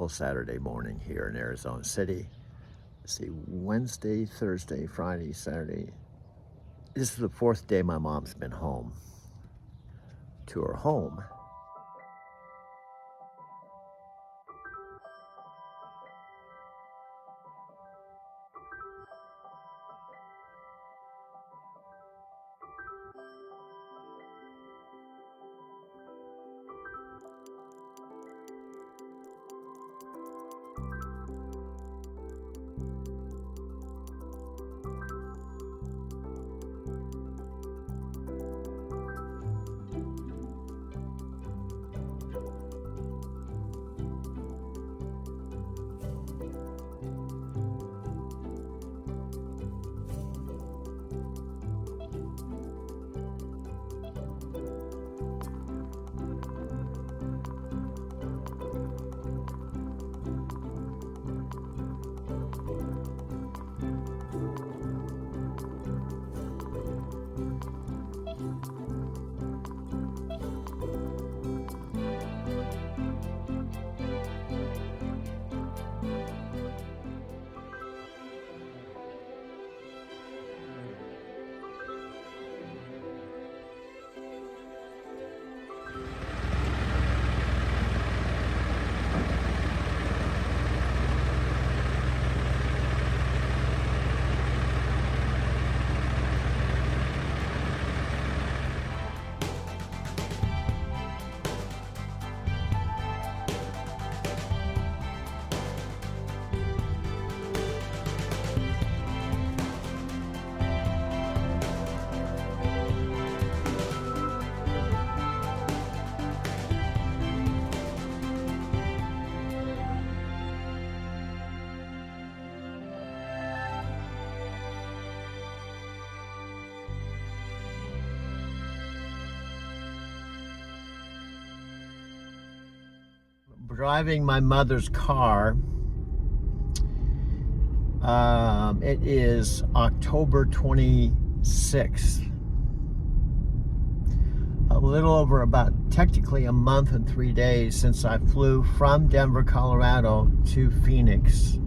beautiful Saturday morning here in Arizona City. Let's see, Wednesday, Thursday, Friday, Saturday. This is the fourth day my mom's been home to her home. Driving my mother's car. It is October 26th. A little over about technically a month and 3 days since I flew from Denver, Colorado to Phoenix.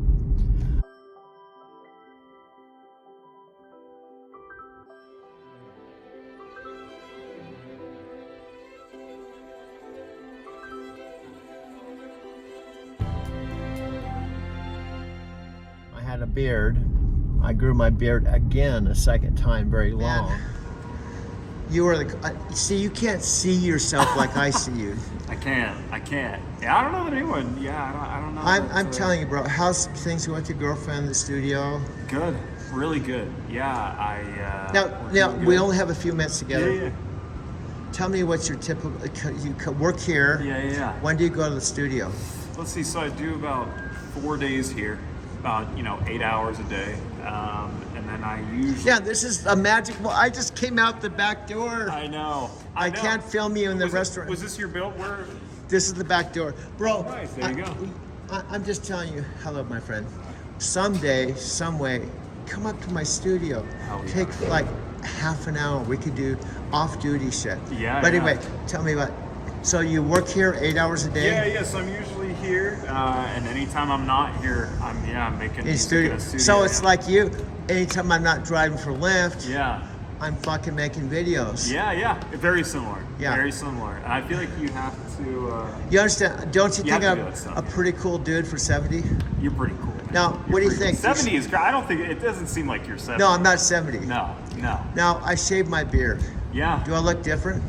I had a beard. I grew my beard again a second time, very long. Man, you are the. See, you can't see yourself like I see you. I can't. Yeah, I don't know that anyone. Yeah, I don't know. I'm telling you, bro. How's things with your girlfriend in the studio? Good, really good. Yeah, Now we only have a few minutes together. Yeah. Tell me what's your typical. You work here. Yeah. When do you go to the studio? Let's see. So I do about 4 days here, about 8 hours a day, and then I usually. Yeah, this is a magic. Well, I just came out the back door. I know. I can't film you in the restaurant. Was this your built? Where? This is the back door, bro. Nice. There you go. I'm just telling you, hello, my friend. Someday, some way, come up to my studio. Hell yeah. Take like half an hour. We could do off-duty shit. Yeah. But anyway, tell me about. So you work here 8 hours a day? Yeah. So I'm usually here, and anytime I'm not here, I'm making music in a studio. So it's like you. Anytime I'm not driving for Lyft. Yeah. I'm fucking making videos. Yeah. Very similar. Yeah. Very similar. And I feel like you have to. You understand? Don't you think have I'm to do that stuff. a pretty cool dude for 70? You're pretty cool. Man. Now, what do you think? 70 is great. I don't think it doesn't seem like you're 70. No, I'm not 70. No. Now, I shaved my beard. Yeah. Do I look different?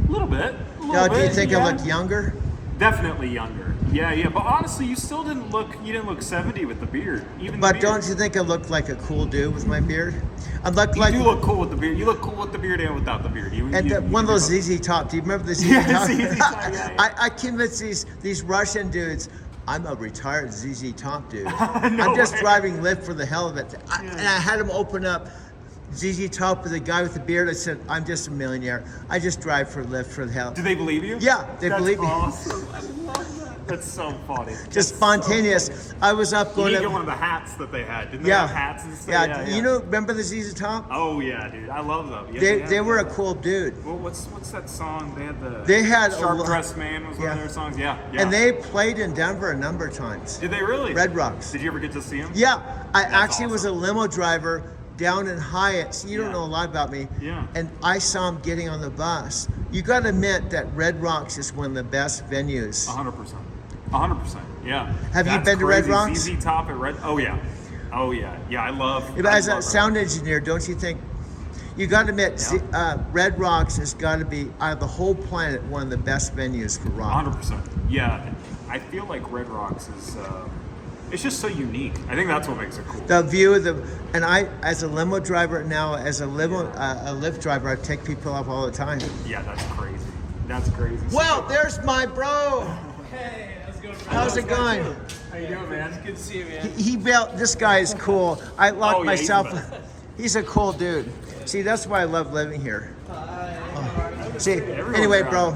A little bit. No, do you think I look younger? Definitely younger. Yeah. But honestly, you still didn't look. You didn't look 70 with the beard. Even. But the beard. don't you think I look like a cool dude with my beard? I look You like. do look cool with the beard. You look cool with the beard and without the beard. One of those ZZ Top. Do you remember the ZZ Top? ZZ Top, yeah. I convinced these Russian dudes. I'm a retired ZZ Top dude. No I'm just way. driving Lyft for the hell of it. And I had him open up ZZ Top with the guy with the beard. I said, I'm just a millionaire. I just drive for Lyft for the hell. Do they believe you? Yeah, they believe me. Awesome. I love that. That's so funny. Just spontaneous. I was up You going need to to get one of the hats that they had. Didn't they yeah, have hats and stuff? yeah. You know, remember the ZZ Top? Oh yeah, dude. I love them. Yeah, They were a cool dude. Well, what's that song? They had Sharp Dressed Man was one of their songs. Yeah. And they played in Denver a number of times. Did they really? Red Rocks. Did you ever get to see them? Yeah, I That's actually was a awesome. limo driver down in Hyatt. So you don't Yeah. know a lot about me. Yeah. And I saw him getting on the bus. You got to admit that Red Rocks is one of the best venues. 100%. 100%. Yeah. Have you That's been to Red crazy. Rocks? ZZ Top at Red. Oh yeah. Oh yeah. Yeah, I love. As I a love sound engineer, don't you think? You got to admit, Red Rocks has got to be out of the whole planet one of the best venues for rock. 100%. Yeah. I feel like Red Rocks is. It's just so unique. I think that's what makes it cool. The view of and I, as a limo driver now, as a Lyft driver, I take people up all the time. Yeah, that's crazy. That's crazy. Well, there's my bro. Hey, how's it going? How's it going? How you doing, man? Good to see you, man. He built. This guy is cool. I locked Oh, yeah, he's myself. the best. He's a cool dude. See, that's why I love living here. See, Everyone's anyway, around. bro,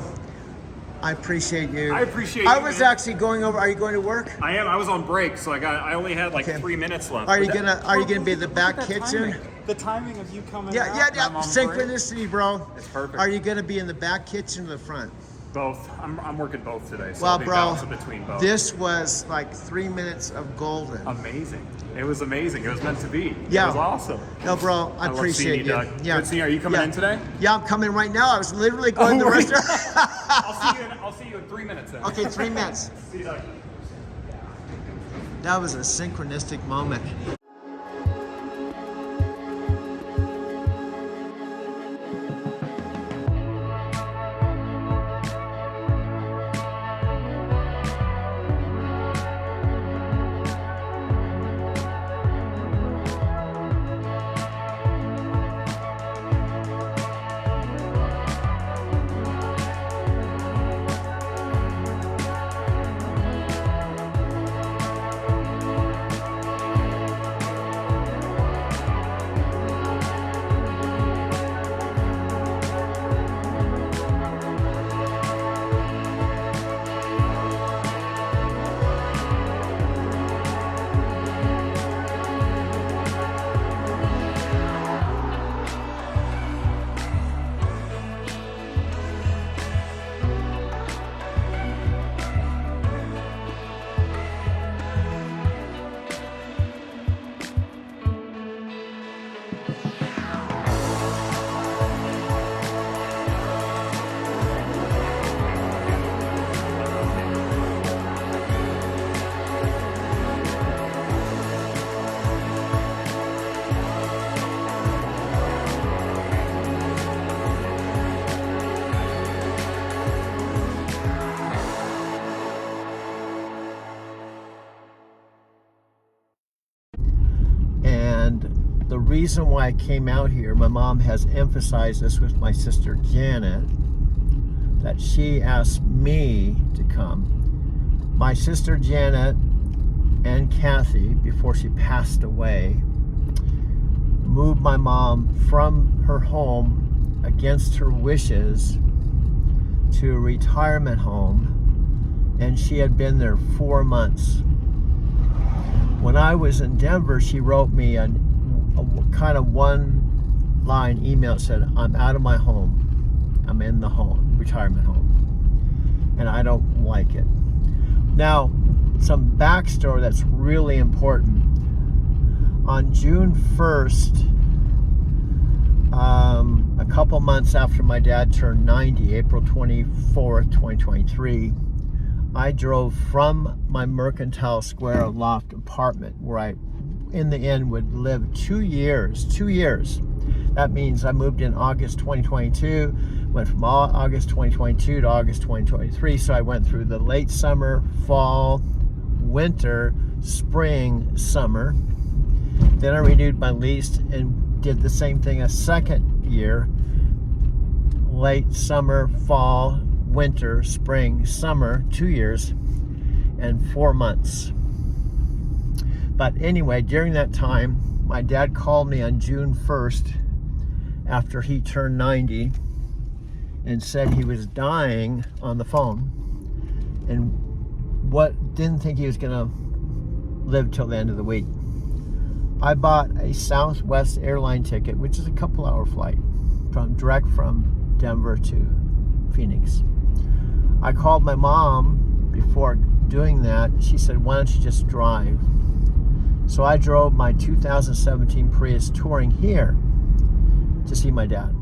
I appreciate you. I appreciate I you, was man. actually going over. Are you going to work? I am. I was on break, so I only had like Okay. 3 minutes left. Are you But gonna be in the back look at that kitchen? timing. The timing of you coming Yeah, out. yeah, and yeah. I'm on break. Synchronicity, bro. It's perfect. Are you gonna be in the back kitchen or the front? Both. I'm working both today, so Well, I'll be bro, bouncing between both. this was like 3 minutes of golden. Amazing. It was amazing. It was meant to be. Yeah. It was awesome. No, bro, I love appreciate seeing you. Doug. Good seeing you. Are you coming in today? Yeah, I'm coming right now. I was literally going to the right. restaurant. I'll see you in 3 minutes then. Okay, 3 minutes. See you, Doug. That was a synchronistic moment. And the reason why I came out here, my mom has emphasized this with my sister Janet, that she asked me to come. My sister Janet and Kathy, before she passed away, moved my mom from her home against her wishes to a retirement home, and she had been there 4 months. When I was in Denver, she wrote me a kind of one-line email that said, "I'm out of my home. I'm in the home, retirement home, and I don't like it." Now, some backstory that's really important. On June 1st, a couple months after my dad turned 90, April 24th, 2023, I drove from my Mercantile Square loft apartment where I, in the end, would live 2 years. 2 years. That means I moved in August 2022, went from August 2022 to August 2023. So I went through the late summer, fall, winter, spring, summer. Then I renewed my lease and did the same thing a second year. Late summer, fall, winter, spring, summer, 2 years and 4 months. But anyway, during that time, my dad called me on June 1st after he turned 90 and said he was dying on the phone. And didn't think he was gonna live till the end of the week. I bought a Southwest airline ticket, which is a couple-hour flight direct from Denver to Phoenix. I called my mom before doing that. She said, "Why don't you just drive?" So I drove my 2017 Prius Touring here to see my dad.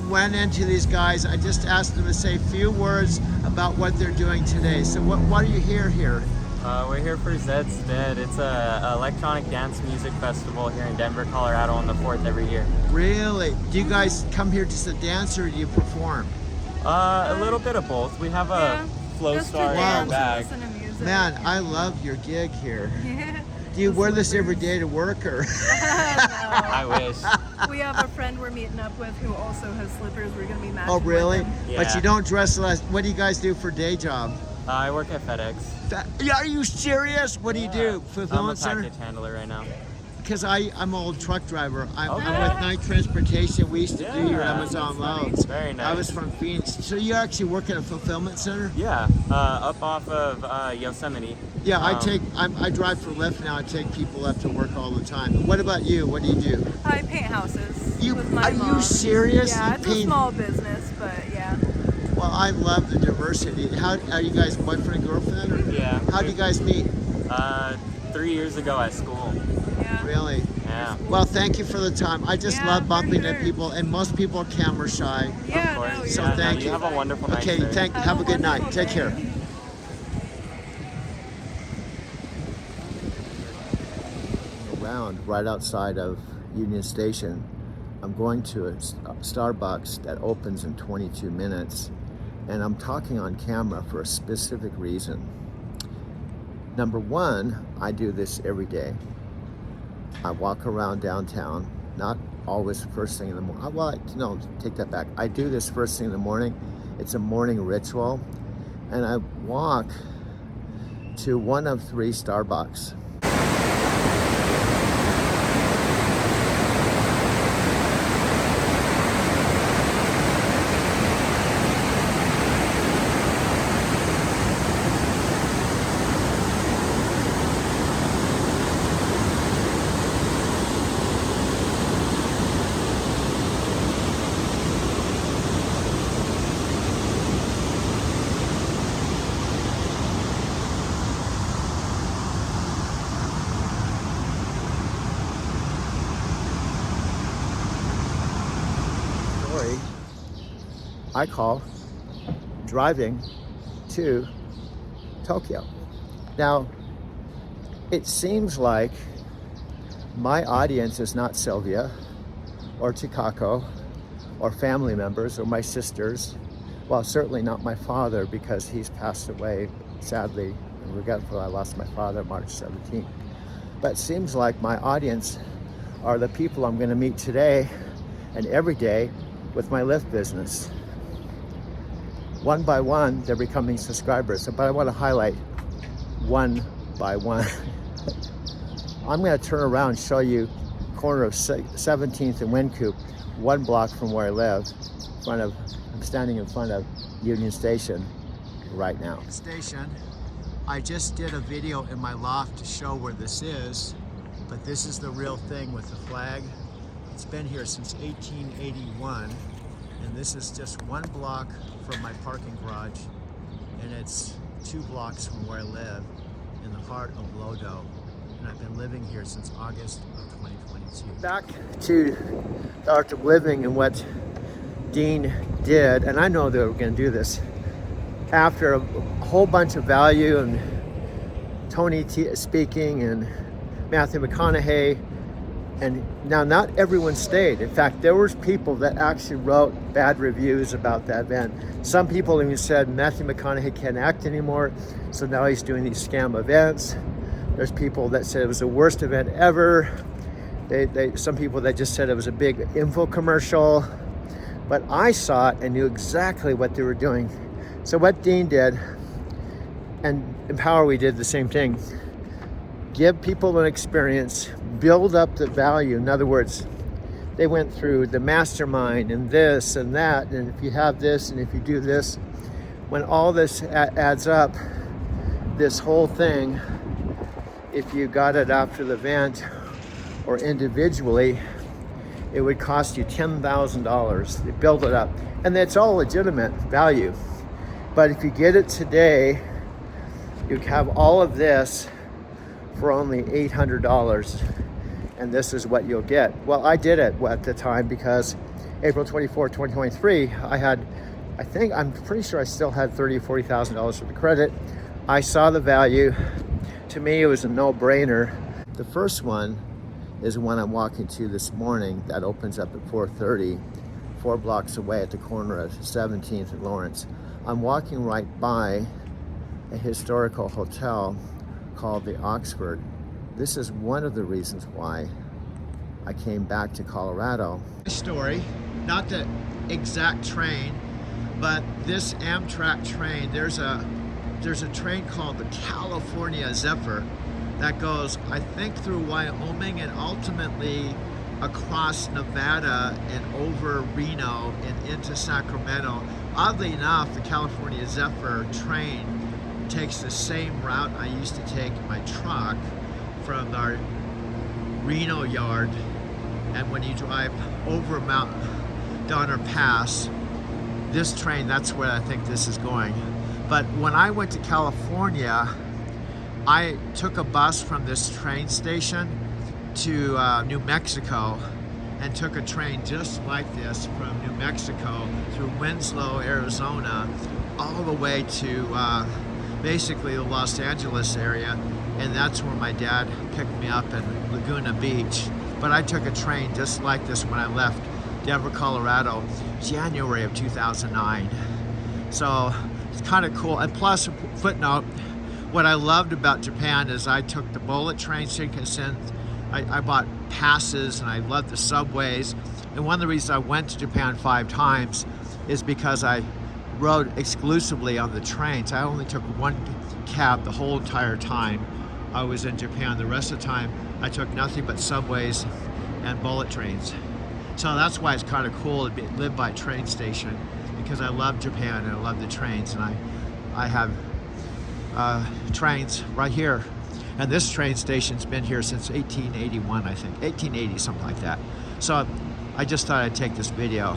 Went into these guys. I just asked them to say a few words about what they're doing today. So what are you here? We're here for Zed's Dead. It's a electronic dance music festival here in Denver, Colorado on the 4th every year. Really? Do you guys come here just to dance or do you perform? A little bit of both. We have a flow star in our bag. Man, I love your gig here. Yeah. Do you wear this every day to work or? No. I wish. We have a friend we're meeting up with who also has slippers. We're gonna be matching. Oh, really? With him. But you don't dress less. What do you guys do for day job? I work at FedEx. Are you serious? What do you do? I'm a Fulfillment center? package handler right now. Because I'm an old truck driver. I'm Okay. with Night Transportation. We used to do your Yeah. Amazon loads. Very nice. I was from Phoenix. So you actually work at a fulfillment center? Yeah, up off of Yosemite. Yeah, I drive for Lyft now. I take people up to work all the time. What about you? What do you do? I paint houses with my Are mom. you serious? Yeah, You it's a paint- small business, but yeah. Well, I love the diversity. How are you guys boyfriend and girlfriend? Or Yeah. how do you guys meet? 3 years ago at school. Yeah. Really? Yeah. Well, thank you for the time. I just Yeah, love for bumping sure. into people, and most people are camera shy. Yeah, Of course. no, So yeah, Yeah, thank no, you. have a wonderful night. Okay, sir. have a good night. wonderful Take care. day. Around right outside of Union Station, I'm going to a Starbucks that opens in 22 minutes, and I'm talking on camera for a specific reason. Number one, I do this every day. I walk around downtown, not always first thing in the morning. Well, no, take that back. I do this first thing in the morning. It's a morning ritual, and I walk to one of 3 Starbucks. I call driving to Tokyo. Now, it seems like my audience is not Sylvia or Chikako or family members or my sisters. Well, certainly not my father, because he's passed away, sadly, and regretful. I lost my father March 17th. But it seems like my audience are the people I'm going to meet today and every day with my Lyft business. One by one, they're becoming subscribers. But I want to highlight one by one. I'm going to turn around and show you corner of 17th and Wynkoop, 1 block from where I live. I'm standing in front of Union Station right now. Station. I just did a video in my loft to show where this is, but this is the real thing with the flag. It's been here since 1881, and this is just 1 block from my parking garage, and it's 2 blocks from where I live in the heart of Lodo, and I've been living here since August of 2022. Back to the art of living and what Dean did, and I know they were going to do this after a whole bunch of value and Tony speaking and Matthew McConaughey, and now not everyone stayed. In fact, there was people that actually wrote bad reviews about that event. Some people even said Matthew McConaughey can't act anymore, so now he's doing these scam events. There's people that said it was the worst event ever. Some people that just said it was a big info commercial. But I saw it and knew exactly what they were doing. So what Dean did, and Empower, we did the same thing. Give people an experience, build up the value. In other words, they went through the mastermind and this and that, and if you have this and if you do this, when all this adds up, this whole thing, if you got it after the event or individually, it would cost you $10,000 to build it up. And it's all legitimate value. But if you get it today, you have all of this for only $800, and this is what you'll get. Well, I did it at the time because April 24, 2023, I'm pretty sure I still had $30,000 or $40,000 worth of credit. I saw the value. To me, it was a no-brainer. The first one is the one I'm walking to this morning that opens up at 4:30, 4 blocks away at the corner of 17th and Lawrence. I'm walking right by a historical hotel called the Oxford. This is one of the reasons why I came back to Colorado. Story, not the exact train, but this Amtrak train, there's a train called the California Zephyr that goes, I think, through Wyoming and ultimately across Nevada and over Reno and into Sacramento. Oddly enough, the California Zephyr train takes the same route I used to take in my truck from our Reno yard, and when you drive over Mount Donner Pass, this train, that's where I think this is going. But when I went to California, I took a bus from this train station to New Mexico and took a train just like this from New Mexico through Winslow, Arizona, all the way to basically the Los Angeles area, and that's where my dad picked me up in Laguna Beach. But I took a train just like this when I left Denver, Colorado, January of 2009. So it's kind of cool. And plus, footnote, what I loved about Japan is I took the bullet train, Shinkansen. I bought passes and I loved the subways. And one of the reasons I went to Japan 5 times is because I rode exclusively on the trains. I only took one cab the whole entire time I was in Japan. The rest of the time I took nothing but subways and bullet trains. So that's why it's kind of cool to live by a train station, because I love Japan and I love the trains, and I have trains right here. And this train station's been here since 1881, I think, 1880, something like that. So I just thought I'd take this video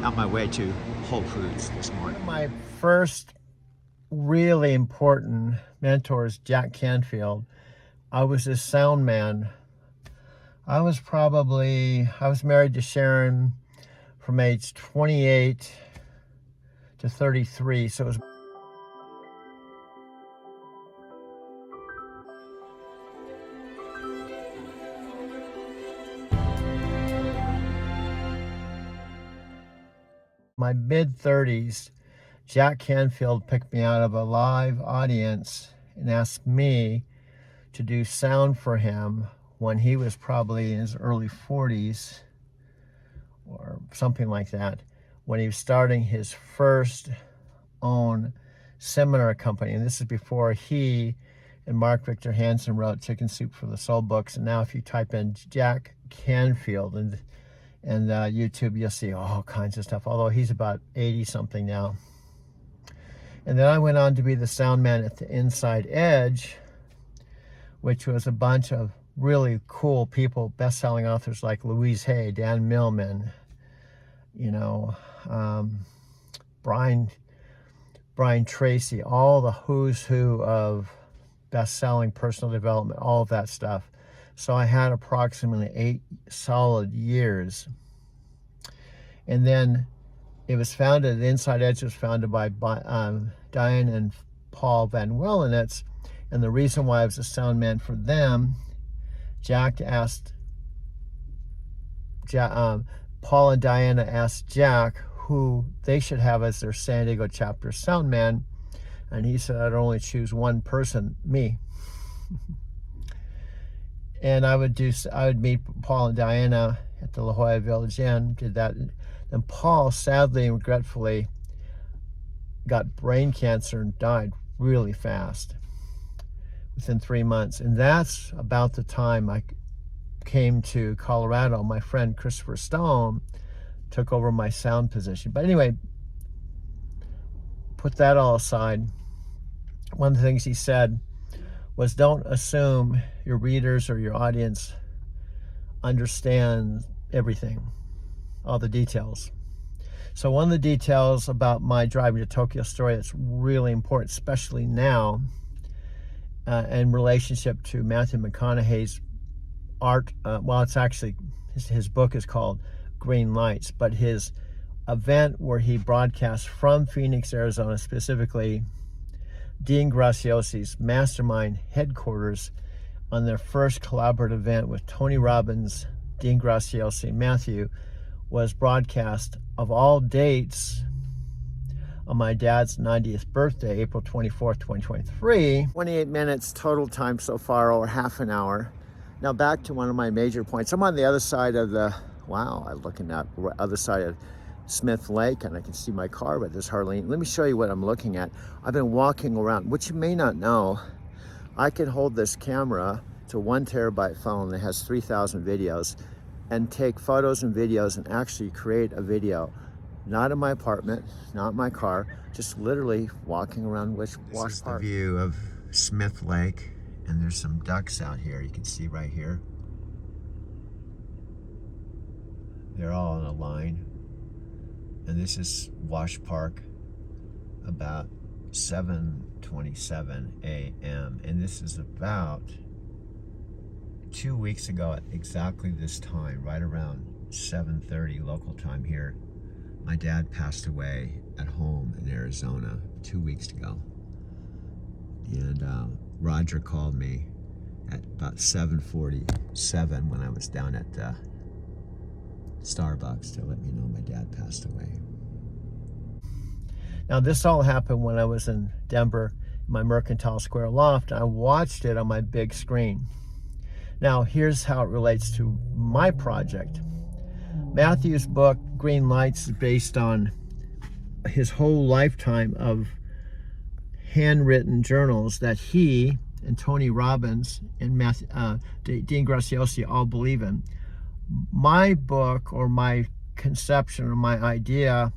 on my way to Whole Foods this morning. My first really important mentor is Jack Canfield. I was his sound man. I was married to Sharon from age 28 to 33, so it was my mid-30s. Jack Canfield picked me out of a live audience and asked me to do sound for him when he was probably in his early 40s or something like that, when he was starting his first own seminar company. And this is before he and Mark Victor Hansen wrote Chicken Soup for the Soul books. And now if you type in Jack Canfield and YouTube, you'll see all kinds of stuff, although he's about 80 something now. And then I went on to be the sound man at the Inside Edge, which was a bunch of really cool people, best-selling authors like Louise Hay, Dan Millman, Brian Tracy, all the who's who of best-selling personal development, all of that stuff. So I had approximately 8 solid years. And then it was founded, the Inside Edge was founded by Diane and Paul Van Wellenitz. And the reason why I was a sound man for them, Paul and Diana asked Jack who they should have as their San Diego chapter sound man. And he said, I'd only choose one person, me. And I would meet Paul and Diana at the La Jolla Village Inn, did that. And Paul, sadly and regretfully, got brain cancer and died really fast within 3 months. And that's about the time I came to Colorado. My friend Christopher Stone took over my sound position. But anyway, put that all aside. One of the things he said was, don't assume your readers or your audience understand everything, all the details. So one of the details about my Driving to Tokyo story that's really important, especially now, in relationship to Matthew McConaughey's art, it's actually, his book is called Green Lights, but his event where he broadcast from Phoenix, Arizona, specifically Dean Graciosi's mastermind headquarters, on their first collaborative event with Tony Robbins, Dean Graciosi, Matthew, was broadcast of all dates on my dad's 90th birthday, April 24th, 2023. 28 minutes total time so far, or half an hour. Now back to one of my major points. I'm on the other side of the, I'm looking at the other side of Smith Lake, and I can see my car, but there's hardly. Let me show you what I'm looking at. I've been walking around, which you may not know. I can hold this camera. It's a 1 terabyte phone that has 3,000 videos, and take photos and videos and actually create a video. Not in my apartment, not my car, just literally walking around Wash Park. This is the view of Smith Lake, and there's some ducks out here. You can see right here. They're all in a line. And this is Wash Park, about 7:27 a.m. And this is about 2 weeks ago at exactly this time, right around 7:30 local time here. My dad passed away at home in Arizona 2 weeks ago. And Roger called me at about 7:47 when I was down at Starbucks to let me know my dad passed away. Now this all happened when I was in Denver, in my Mercantile Square loft. I watched it on my big screen. Now here's how it relates to my project. Matthew's book, Green Lights, is based on his whole lifetime of handwritten journals that he and Tony Robbins and Dean Graciosi all believe in. My book, or my conception, or my idea,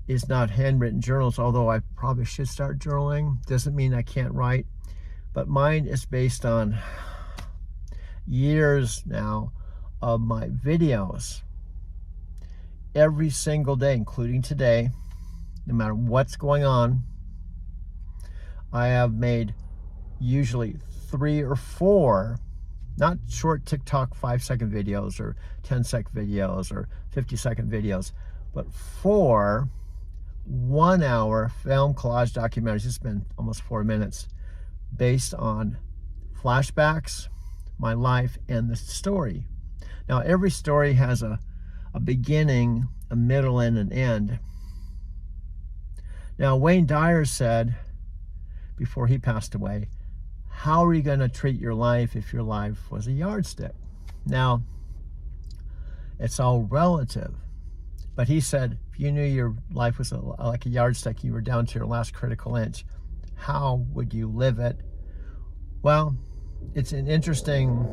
is not handwritten journals, although I probably should start journaling. Doesn't mean I can't write. But mine is based on years now of my videos. Every single day, including today, no matter what's going on, I have made usually 3 or 4, not short TikTok 5-second videos or 10-second videos or 50-second videos, but 4 1-hour film collage documentaries. It's been almost 4 minutes, based on flashbacks, my life, and the story. Now, every story has a beginning, a middle, and an end. Now, Wayne Dyer said, before he passed away, how are you going to treat your life if your life was a yardstick? Now, it's all relative. But he said, if you knew your life was like a yardstick, you were down to your last critical inch, how would you live it? Well, it's an interesting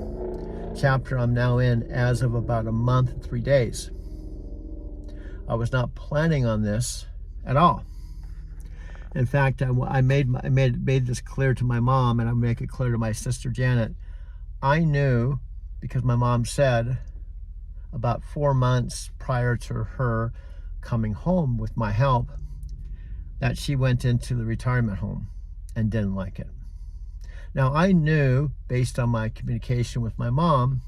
chapter I'm now in as of about a month and 3 days. I was not planning on this at all. In fact, I made this clear to my mom, and I make it clear to my sister Janet. I knew, because my mom said about 4 months prior to her coming home with my help, that she went into the retirement home and didn't like it. Now, I knew, based on my communication with my mom,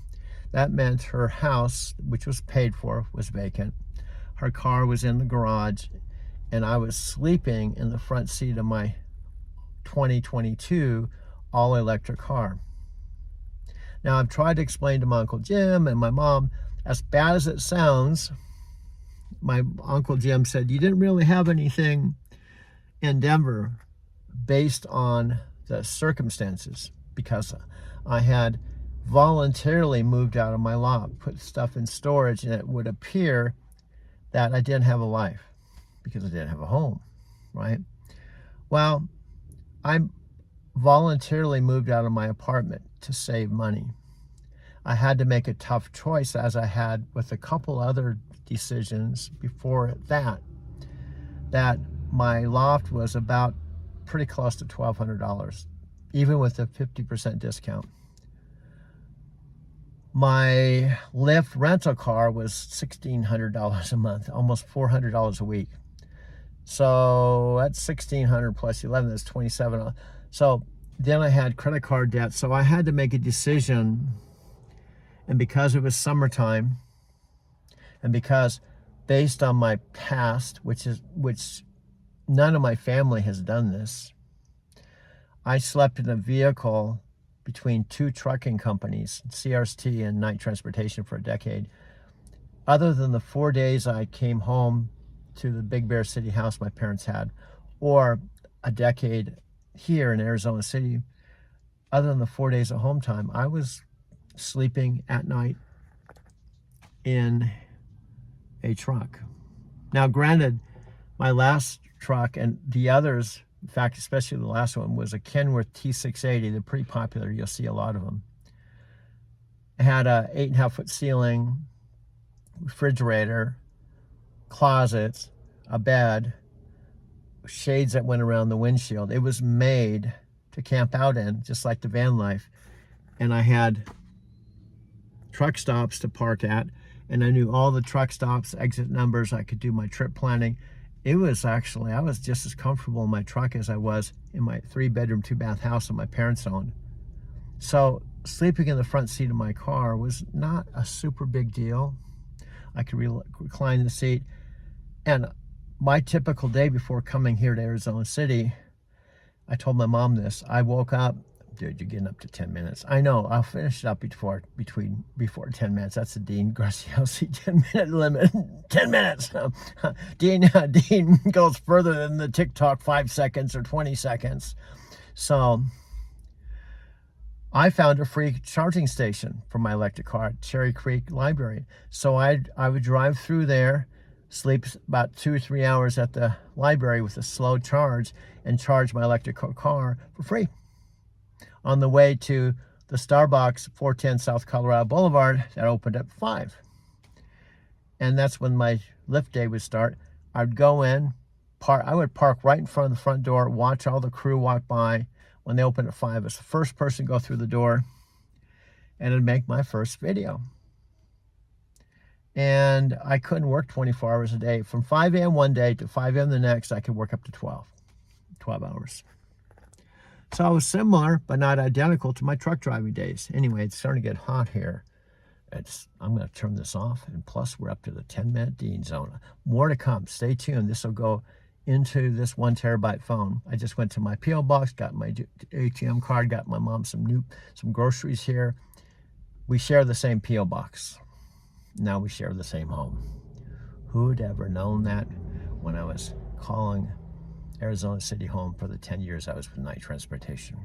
that meant her house, which was paid for, was vacant. Her car was in the garage, and I was sleeping in the front seat of my 2022 all-electric car. Now, I've tried to explain to my Uncle Jim and my mom, as bad as it sounds, my Uncle Jim said, you didn't really have anything in Denver based on the circumstances, because I had voluntarily moved out of my lot, put stuff in storage, and it would appear that I didn't have a life because I didn't have a home. right? Well, I voluntarily moved out of my apartment to save money. I had to make a tough choice, as I had with a couple other decisions before that my loft was about pretty close to $1,200, even with a 50% discount. My Lyft rental car was $1,600 a month, almost $400 a week. So that's $1,600 plus 11, that's $2,700. So then I had credit card debt. So I had to make a decision. And because it was summertime, and because based on my past, which none of my family has done this, I slept in a vehicle between two trucking companies, CRST and Knight Transportation, for a decade. Other than the 4 days I came home to the Big Bear City house my parents had, or a decade here in Arizona City, other than the 4 days of home time, I was sleeping at night in a truck. Now, granted, my last truck and the others, in fact, especially the last one, was a Kenworth T680. They're pretty popular. You'll see a lot of them. It had a 8.5-foot ceiling, refrigerator, closets, a bed, shades that went around the windshield. It was made to camp out in, just like the van life. And I had truck stops to park at, and I knew all the truck stops, exit numbers. I could do my trip planning. It was actually, I was just as comfortable in my truck as I was in my 3-bedroom, 2-bath house that my parents owned. So sleeping in the front seat of my car was not a super big deal. I could recline in the seat. And my typical day before coming here to Arizona City, I told my mom this. I woke up, dude, you're getting up to 10 minutes. I know, I'll finish it up before 10 minutes. That's the Dean Graziosi 10-minute limit. 10 minutes. Dean goes further than the TikTok 5 seconds or 20 seconds. So I found a free charging station for my electric car at Cherry Creek Library. So I would drive through there, sleep about 2 or 3 hours at the library with a slow charge, and charge my electric car for free. On the way to the Starbucks, 410 South Colorado Boulevard, that opened at 5. And that's when my Lyft day would start. I'd go in, I would park right in front of the front door, watch all the crew walk by. When they opened at 5, I was the first person to go through the door, and it'd make my first video. And I couldn't work 24 hours a day. From 5 a.m. one day to 5 a.m. the next, I could work up to 12 hours. So I was similar, but not identical to my truck driving days. Anyway, it's starting to get hot here. I'm going to turn this off, and plus we're up to the 10-minute Dean zone. More to come. Stay tuned. This will go into this 1 terabyte phone. I just went to my P.O. box, got my ATM card, got my mom some groceries here. We share the same P.O. box. Now we share the same home. Who would ever known that when I was calling Arizona City home for the 10 years I was with Knight Transportation?